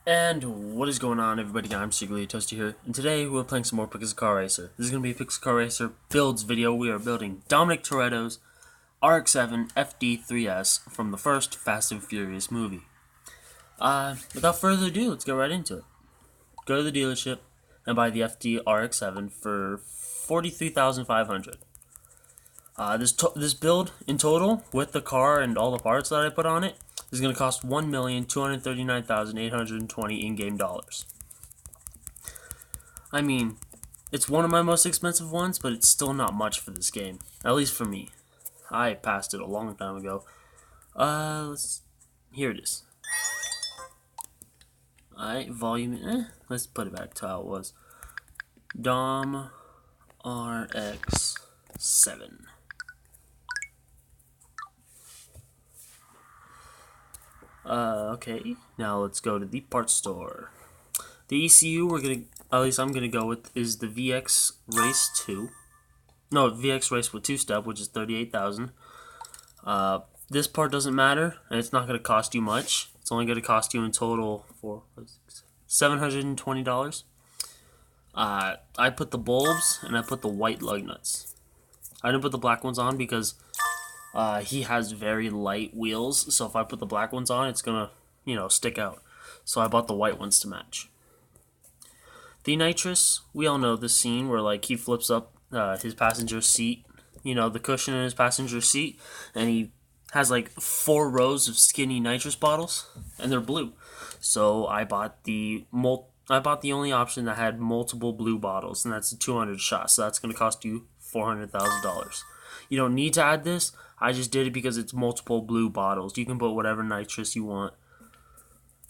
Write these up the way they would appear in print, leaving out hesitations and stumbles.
And what is going on, everybody? I'm secretly Toasty here, and today we're playing some more Pixel Car Racer. This is going to be a Pixel Car Racer builds video. We are building Dominic Toretto's RX-7 FD3S from the first Fast and Furious movie. Without further ado, let's get right into it. Go to the dealership and buy the FD RX-7 for $43,500. This build in total, with the car and all the parts that I put on it, is going to cost $1,239,820 in-game dollars. I mean, it's one of my most expensive ones, but it's still not much for this game. At least for me. I passed it a long time ago. Here it is. Alright, volume, let's put it back to how it was. Dom RX-7. Okay, now let's go to the parts store. The ECU at least I'm gonna go with, is the VX Race 2. No, VX Race with 2-step, which is $38,000. This part doesn't matter, and it's not gonna cost you much. It's only gonna cost you in total for $720. I put the bulbs and I put the white lug nuts. I didn't put the black ones on because he has very light wheels, so if I put the black ones on, it's gonna, stick out. So I bought the white ones to match. The nitrous, we all know this scene where like he flips up his passenger seat, the cushion in his passenger seat, and he has like 4 rows of skinny nitrous bottles, and they're blue. So I bought the only option that had multiple blue bottles, and that's a 200 shot. So that's gonna cost you $400,000. You don't need to add this. I just did it because it's multiple blue bottles. You can put whatever nitrous you want.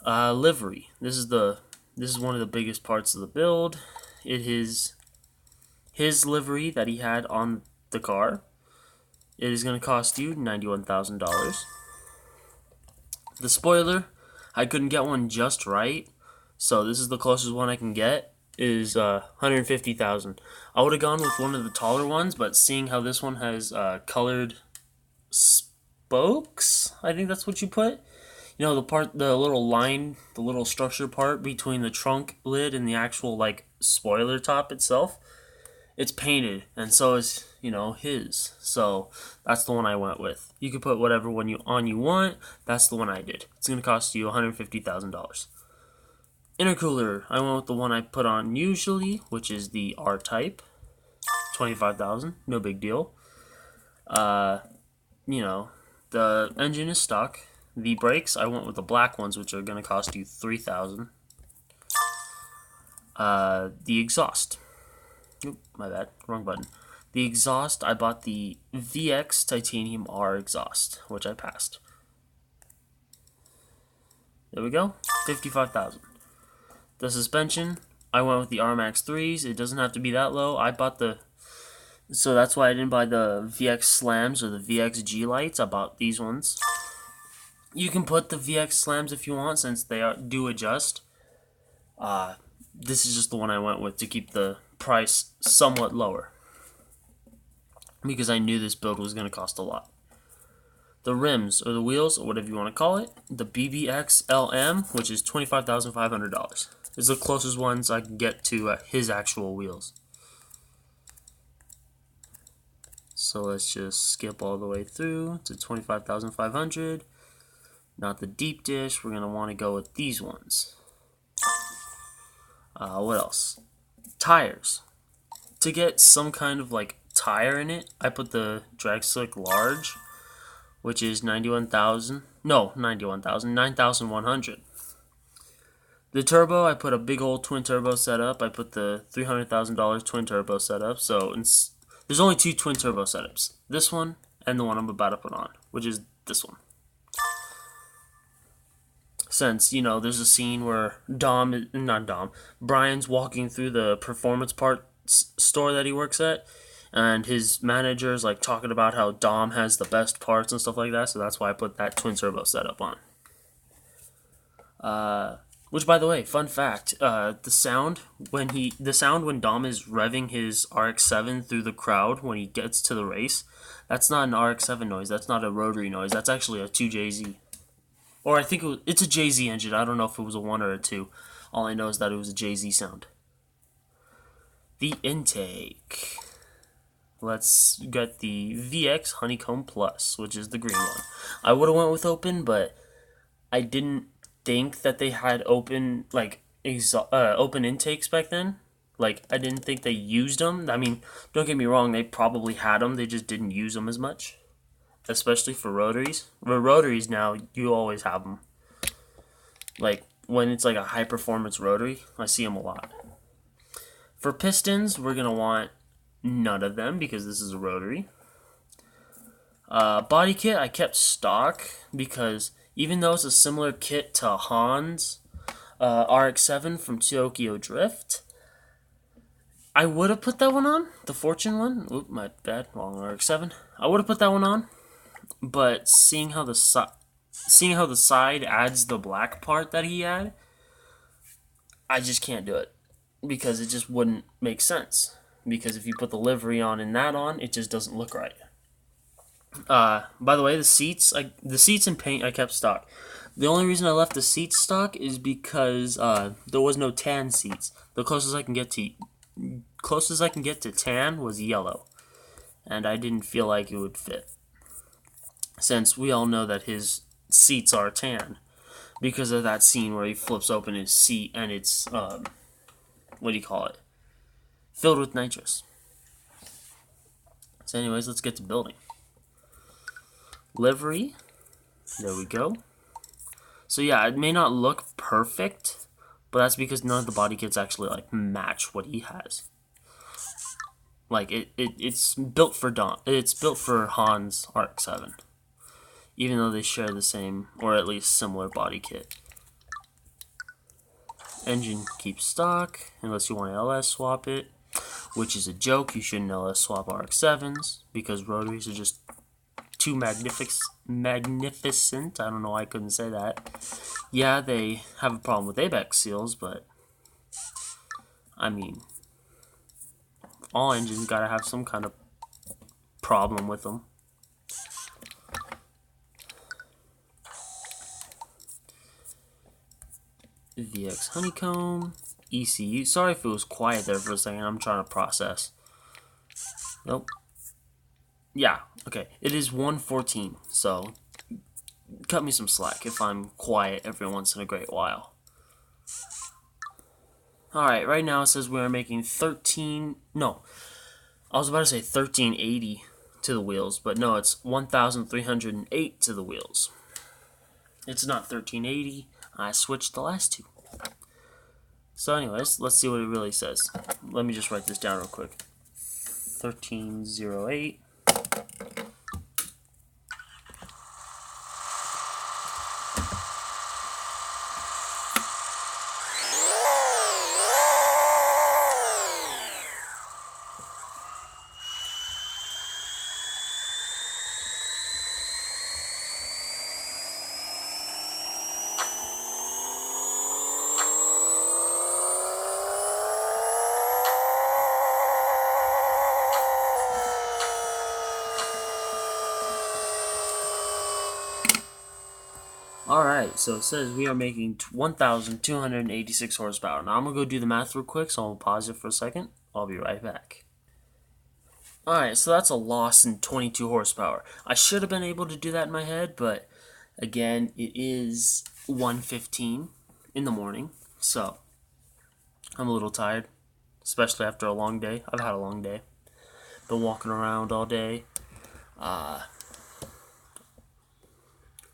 Livery. This is one of the biggest parts of the build. It is his livery that he had on the car. It is going to cost you $91,000. The spoiler, I couldn't get one just right, so this is the closest one I can get. Is $150,000. I would have gone with one of the taller ones, but seeing how this one has colored spokes, I think that's what you put. The little line, the little structure part between the trunk lid and the actual like spoiler top itself, it's painted, and so is his. So that's the one I went with. You can put whatever one you want. That's the one I did. It's gonna cost you $150,000. Intercooler, I went with the one I put on usually, which is the R-Type, $25,000, no big deal. The engine is stock. The brakes, I went with the black ones, which are going to cost you $3,000. The exhaust, oop, my bad, wrong button. The exhaust, I bought the VX Titanium R exhaust, which I passed. There we go, $55,000. The suspension, I went with the R-Max 3s. It doesn't have to be that low. So that's why I didn't buy the VX Slams or the VX G lights. I bought these ones. You can put the VX Slams if you want, since they do adjust. This is just the one I went with to keep the price somewhat lower, because I knew this build was going to cost a lot. The rims, or the wheels, or whatever you want to call it, the BBX LM, which is $25,500. Is the closest ones I can get to his actual wheels. So let's just skip all the way through to $25,500. Not the deep dish. We're gonna want to go with these ones. What else? Tires. To get some kind of like tire in it, I put the Drag Slick Large, which is $9,100. The turbo, I put a big old twin turbo setup. I put the $300,000 twin turbo setup. So there's only 2 twin turbo setups. This one and the one I'm about to put on, which is this one. Since, there's a scene where Brian's walking through the performance parts store that he works at, and his manager's like talking about how Dom has the best parts and stuff like that, so that's why I put that twin turbo setup on. Which, by the way, fun fact, the sound when Dom is revving his RX-7 through the crowd when he gets to the race, that's not an RX-7 noise, that's not a rotary noise, that's actually a 2JZ. Or I think it's a Jay-Z engine. I don't know if it was a 1 or a 2. All I know is that it was a Jay-Z sound. The intake. Let's get the VX Honeycomb Plus, which is the green one. I would have went with open, but I didn't think that they had open, like, open intakes back then. Like, I didn't think they used them. I mean, don't get me wrong, they probably had them. They just didn't use them as much. Especially for rotaries. For rotaries now, you always have them. Like, when it's like a high-performance rotary, I see them a lot. For pistons, we're going to want none of them because this is a rotary. Body kit, I kept stock because even though it's a similar kit to Han's RX-7 from Tokyo Drift, I would have put that one on, the Fortune one. Oop, my bad, wrong RX-7. I would have put that one on, but seeing how the side adds the black part that he had, I just can't do it because it just wouldn't make sense. Because if you put the livery on and that on, it just doesn't look right. By the way, the seats and paint I kept stock. The only reason I left the seats stock is because there was no tan seats. The closest I can get to tan was yellow, and I didn't feel like it would fit. Since we all know that his seats are tan because of that scene where he flips open his seat and it's what do you call it? Filled with nitrous. So anyways, let's get to building. Livery. There we go. So yeah, it may not look perfect, but that's because none of the body kits actually like match what he has. Like it's built for Han's RX-7. Even though they share the same or at least similar body kit. Engine keeps stock unless you want to LS swap it, which is a joke. You shouldn't LS swap RX-7s because rotaries are just too magnificent. I don't know why I couldn't say that. Yeah, they have a problem with ABEX seals, but I mean, all engines gotta have some kind of problem with them. VX Honeycomb, ECU. Sorry if it was quiet there for a second. I'm trying to process. Nope. Yeah, okay. It is 1:14, so cut me some slack if I'm quiet every once in a great while. Alright, right now it says we are making 1380 to the wheels, but no, it's 1,308 to the wheels. It's not 1380. I switched the last two. So anyways, let's see what it really says. Let me just write this down real quick. 1308. Alright, so it says we are making 1,286 horsepower. Now I'm going to go do the math real quick, so I'll pause it for a second. I'll be right back. Alright, so that's a loss in 22 horsepower. I should have been able to do that in my head, but again, it is 1:15 in the morning, so I'm a little tired, especially after a long day. I've had a long day. Been walking around all day. I'll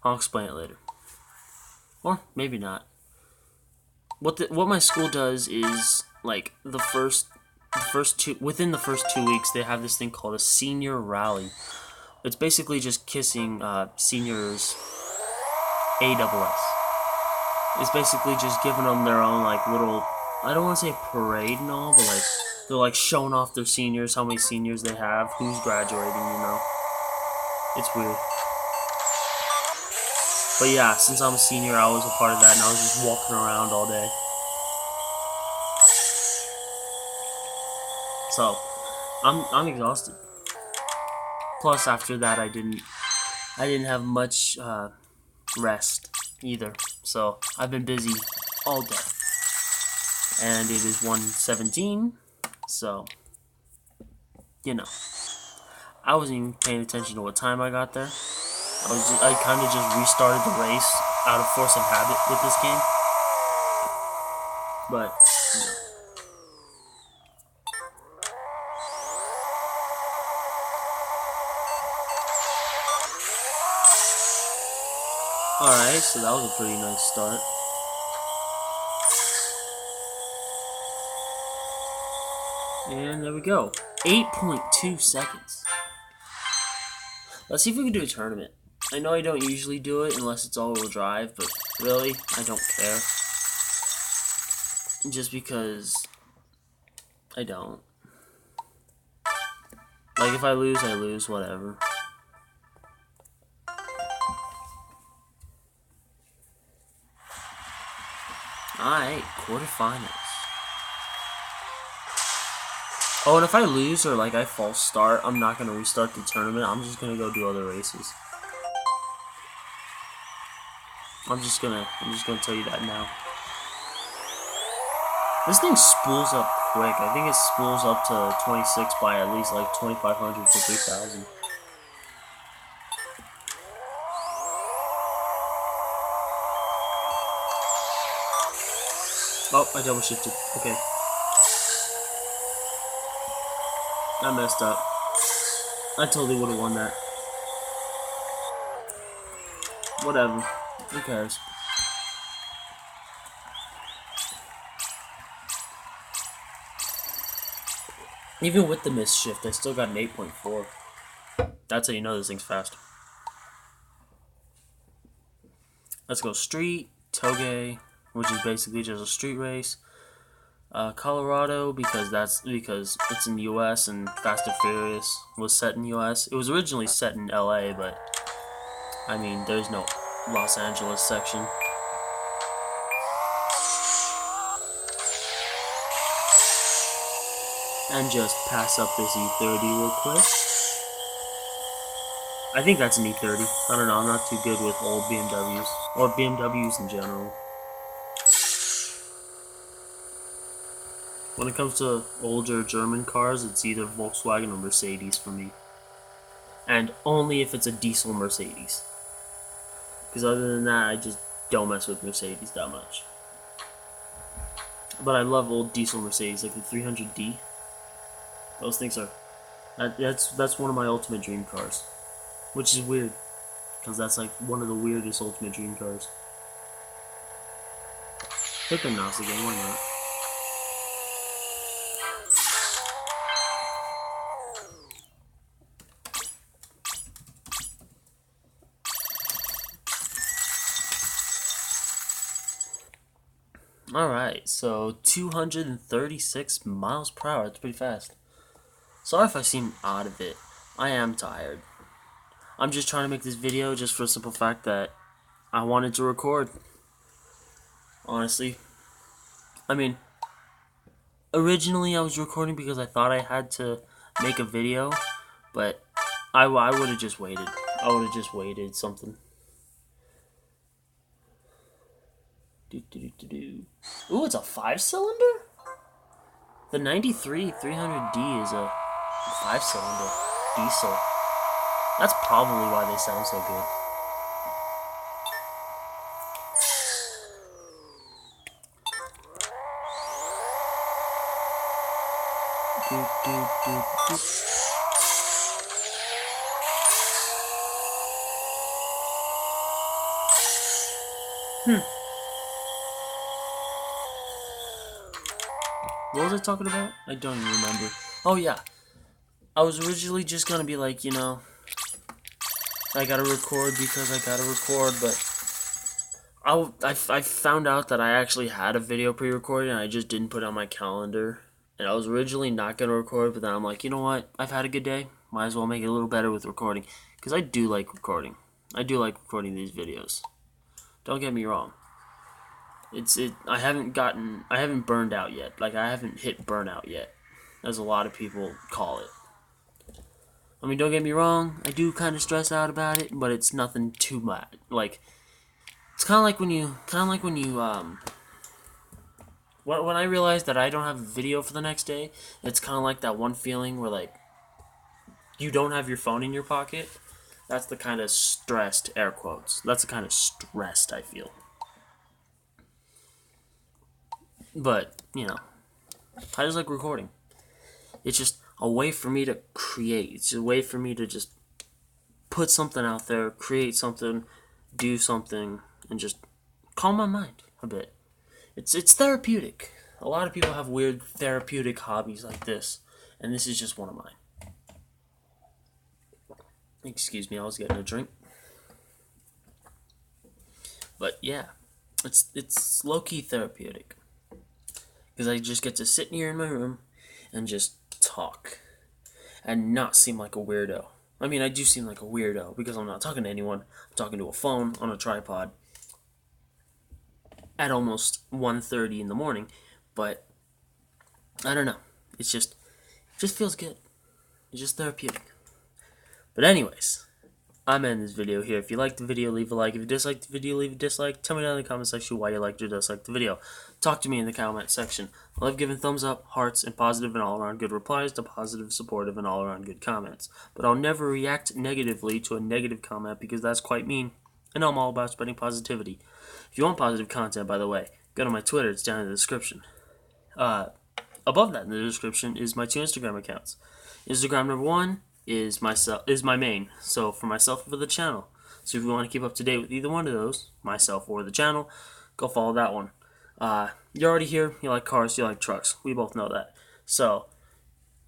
explain it later. Or maybe not. What my school does is like within the first 2 weeks they have this thing called a senior rally. It's basically just kissing seniors ASS. It's basically just giving them their own like little, I don't want to say parade and all, but like they're like showing off their seniors, how many seniors they have, who's graduating, you know. It's weird. But yeah, since I'm a senior, I was a part of that, and I was just walking around all day. So, I'm exhausted. Plus, after that, I didn't have much rest either. So I've been busy all day. And it is 1:17, so, you know. I wasn't even paying attention to what time I got there. I kind of just restarted the race out of force of habit with this game. But, you know. Alright, so that was a pretty nice start. And there we go. 8.2 seconds. Let's see if we can do a tournament. I know I don't usually do it unless it's all-wheel drive, but really, I don't care. Just because I don't. Like, if I lose, whatever. Alright, quarterfinals. Oh, and if I lose or like I false start, I'm not gonna restart the tournament. I'm just gonna go do other races. I'm just gonna tell you that now. This thing spools up quick. I think it spools up to 26 by at least like 2,500 to 3,000. Oh, I double shifted. Okay. I messed up. I totally would have won that. Whatever. Who cares? Even with the miss shift, I still got an 8.4. That's how you know this thing's fast. Let's go street, Toge, which is basically just a street race. Colorado, because it's in the U.S. and Fast and Furious was set in the U.S. It was originally set in L.A., but I mean, there's no Los Angeles section. And just pass up this E30 real quick. I think that's an E30. I don't know, I'm not too good with old BMWs, or BMWs in general. When it comes to older German cars, it's either Volkswagen or Mercedes for me. And only if it's a diesel Mercedes. Because other than that, I just don't mess with Mercedes that much. But I love old diesel Mercedes, like the 300D. Those things are... That's one of my ultimate dream cars. Which is weird. Because that's like one of the weirdest ultimate dream cars. Hit the NOS again, why not? Alright, so 236 miles per hour. That's pretty fast. Sorry if I seem out of it. I am tired. I'm just trying to make this video just for the simple fact that I wanted to record. Honestly. I mean, originally I was recording because I thought I had to make a video, but I would have just waited. I would have just waited something. Ooh, it's a 5-cylinder? The 93 300D is a 5-cylinder diesel. That's probably why they sound so good. What was I talking about? I don't even remember. Oh yeah, I was originally just gonna be like, you know, I gotta record because I gotta record, but I found out that I actually had a video pre-recorded and I just didn't put it on my calendar. And I was originally not gonna record, but then I'm like, you know what? I've had a good day. Might as well make it a little better with recording, because I do like recording. I do like recording these videos. Don't get me wrong. I haven't burned out yet. Like, I haven't hit burnout yet, as a lot of people call it. I mean, don't get me wrong, I do kind of stress out about it, but it's nothing too bad. Like, It's kind of like when you when I realized that I don't have a video for the next day. It's kind of like that one feeling where like you don't have your phone in your pocket. That's the kind of stressed, air quotes. That's the kind of stressed I feel. But, you know, I just like recording. It's just a way for me to create. It's a way for me to just put something out there, create something, do something, and just calm my mind a bit. It's therapeutic. A lot of people have weird therapeutic hobbies like this, and this is just one of mine. Excuse me, I was getting a drink. But yeah, it's low-key therapeutic. Because I just get to sit here in my room and just talk and not seem like a weirdo. I mean, I do seem like a weirdo because I'm not talking to anyone. I'm talking to a phone on a tripod at almost 1:30 in the morning. But I don't know. It just feels good. It's just therapeutic. But anyways, I'm ending this video here. If you liked the video, leave a like. If you disliked the video, leave a dislike. Tell me down in the comment section why you liked or disliked the video. Talk to me in the comment section. I love giving thumbs up, hearts, and positive and all-around good replies to positive, supportive, and all-around good comments. But I'll never react negatively to a negative comment because that's quite mean, and I'm all about spreading positivity. If you want positive content, by the way, go to my Twitter. It's down in the description. Above that in the description is my 2 Instagram accounts. Instagram number 1 is my main, so for myself and for the channel. So if you want to keep up to date with either one of those, myself or the channel, go follow that one. You're already here. You like cars, you like trucks. We both know that. So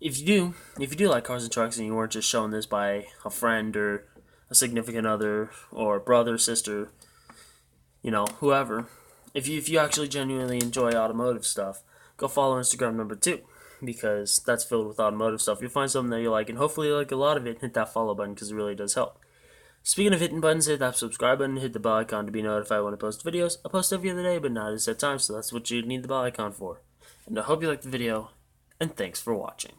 if you do like cars and trucks, and you weren't just shown this by a friend or a significant other or brother, sister, you know, whoever, if you actually genuinely enjoy automotive stuff, go follow Instagram number 2. Because that's filled with automotive stuff. You'll find something that you like, and hopefully you like a lot of it, and hit that follow button because it really does help. Speaking of hitting buttons, hit that subscribe button, hit the bell icon to be notified when I post videos. I post every other day, but not at a set time, so that's what you need the bell icon for. And I hope you liked the video, and thanks for watching.